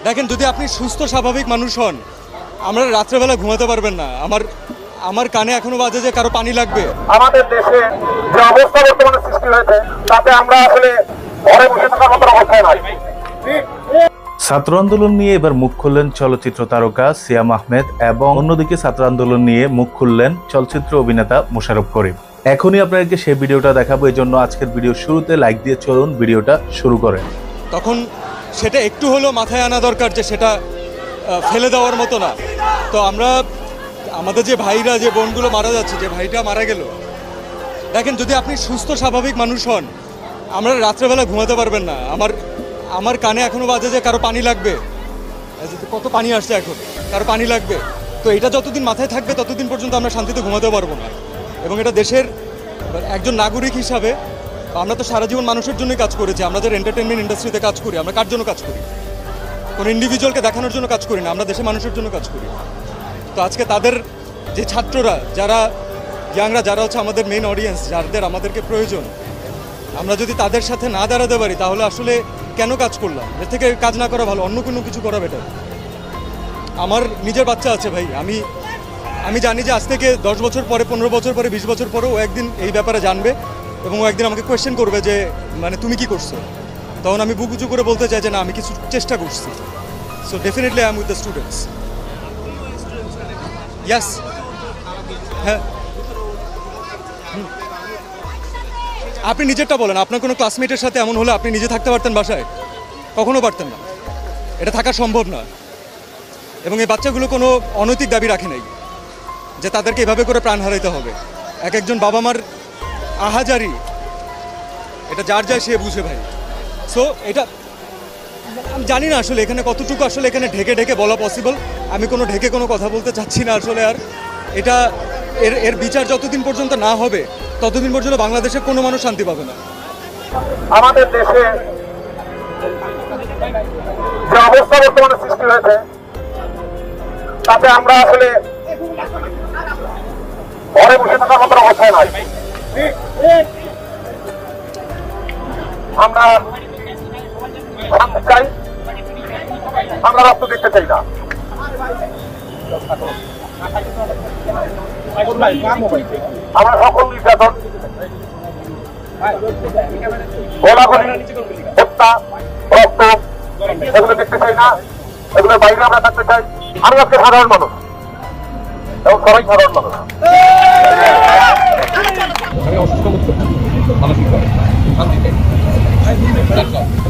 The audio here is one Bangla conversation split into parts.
দেখেন, যদি আপনি সুস্থ স্বাভাবিক মানুষ হন, আমরা রাত্রেবেলা ঘুমাতে পারবেন না। আমার কানে এখনো বাজে যে কারো পানি লাগবে। আমাদের দেশে যে অবস্থা বর্তমানে সৃষ্টি হয়েছে তাতে আমরা আসলে ঘরে বসে থাকার মতো অবস্থায় নাই। ছাত্র আন্দোলন নিয়ে এবার মুখ খুললেন চলচ্চিত্র তারকা সিয়াম আহমেদ এবং অন্যদিকে ছাত্র আন্দোলন নিয়ে মুখ খুললেন চলচ্চিত্র অভিনেতা মোশাররফ করিম। এখনই আপনাদেরকে সেই ভিডিওটা দেখাবো, এই জন্য আজকের ভিডিও শুরুতে লাইক দিয়ে চলুন ভিডিওটা শুরু করেন। তখন সেটা একটু হলেও মাথায় আনা দরকার যে সেটা ফেলে দেওয়ার মতো না। তো আমাদের যে ভাইরা, যে বোনগুলো মারা যাচ্ছে, যে ভাইটা মারা গেল, দেখেন, যদি আপনি সুস্থ স্বাভাবিক মানুষ হন, আমরা রাত্রেবেলা ঘুমাতে পারবেন না। আমার কানে এখনো বাজে যে কারো পানি লাগবে, কত পানি আসছে এখন, কারো পানি লাগবে। তো এটা যতদিন মাথায় থাকবে ততদিন পর্যন্ত আমরা শান্তিতে ঘুমাতে পারবো না। এবং এটা দেশের একজন নাগরিক হিসাবে আমরা তো সারা জীবন মানুষের জন্যই কাজ করেছি। আমরা যারা এন্টারটেনমেন্ট ইন্ডাস্ট্রিতে কাজ করি, আমরা কার জন্য কাজ করি? কোনো ইন্ডিভিজুয়ালকে দেখানোর জন্য কাজ করি না, আমরা দেশের মানুষের জন্য কাজ করি। তো আজকে তাদের যে ছাত্ররা, যারা ইয়াংরা, যারা হচ্ছে আমাদের মেইন অডিয়েন্স, যাদের আমাদেরকে প্রয়োজন, আমরা যদি তাদের সাথে না দাঁড়াতে পারি তাহলে আসলে কেন কাজ করলাম? এর থেকে কাজ না করা ভালো, অন্য কোনো কিছু করা বেটার। আমার নিজের বাচ্চা আছে ভাই, আমি জানি যে আজ থেকে 10 বছর পরে, 15 বছর পরে, 20 বছর পরে ও একদিন এই ব্যাপারে জানবে এবং ও একদিন আমাকে কোয়েশ্চেন করবে যে মানে তুমি কি করছো। তখন আমি বুক উঁচু করে বলতে চাই যে না, আমি কিছু চেষ্টা করছি। So definitely I am with the students. Yes, হ্যাঁ। আপনি নিজেরটা বলেন, আপনার কোনো ক্লাসমেটের সাথে এমন হলে আপনি নিজে থাকতে পারতেন বাসায়? কখনো পারতেন না, এটা থাকা সম্ভব না। এবং এই বাচ্চাগুলো কোনো অনৈতিক দাবি রাখে নাই যে তাদেরকে এভাবে করে প্রাণ হারাইতে হবে। এক একজন বাবা মার আহাজারি, এটা যার যায় সে বুঝে ভাই। সো এটা আমি জানি না আসলে এখানে কতটুকু আসলে এখানে ঢেকে ঢেকে বলা পসিবল। আমি কোনো ঢেকে কোনো কথা বলতে চাচ্ছি না আসলে। আর এটা এর বিচার যতদিন পর্যন্ত না হবে ততদিন পর্যন্ত বাংলাদেশের কোনো মানুষ শান্তি পাবে না। আমাদের দেশে যে অবস্থা বর্তমানে সৃষ্টি হয়েছে তাতে আমরা আসলে ঘরে বসে থাকার মতো অবস্থায় নাই। আমরা শান্তি চাই, আমরা রক্ত দেখতে চাই না। আমরা সকল নির্যাতন, গোলাগুলি, হত্যা, রক্ত এগুলো দেখতে চাই না। এগুলোর বাইরে আমরা থাকতে চাই। আমি আজকে সাধারণ মানুষ এবং সবাই সাধারণ মানুষ।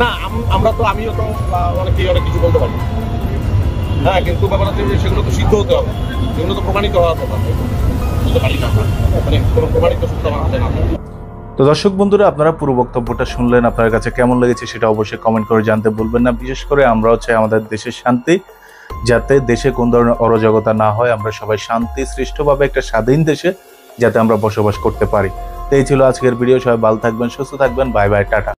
না, আমিও তো অনেক কিছু বলতে পারি, হ্যাঁ, কিন্তু ব্যাপার হচ্ছে যে সেগুলো তো সিদ্ধ হতে হবে, সেগুলো তো প্রমাণিত হওয়া বলতে পারি না, মানে কোনো প্রমাণিত সত্য আমার হাতে না। তো দর্শক বন্ধুরা, আপনারা পুরো বক্তব্যটা শুনলেন, আপনার কাছে কেমন লেগেছে সেটা অবশ্যই কমেন্ট করে জানতে ভুলবেন না। বিশেষ করে আমরাও চাই আমাদের দেশের শান্তি, যাতে দেশে কোন ধরনের অরাজকতা না হয়, আমরা সবাই শান্তি সৃষ্টভাবে একটা স্বাধীন দেশে যাতে আমরা বসবাস করতে পারি। তো এই ছিল আজকের ভিডিও। সবাই ভালো থাকবেন, সুস্থ থাকবেন। Bye bye, tata.